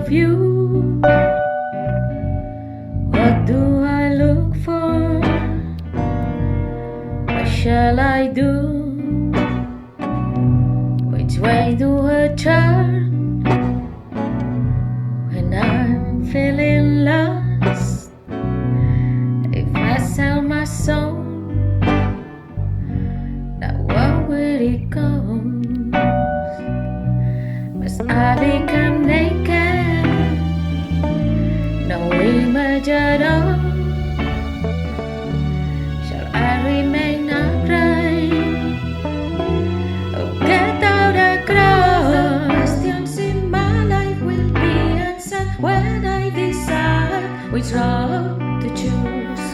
of you. What do I look for? What shall I do? Which way do I turn when I'm feeling lost? If I sell my soul, now where will it go? Must I become naked, no image at all? Shall I remain upright or get out across? Questions in my life will be answered when I decide which road to choose.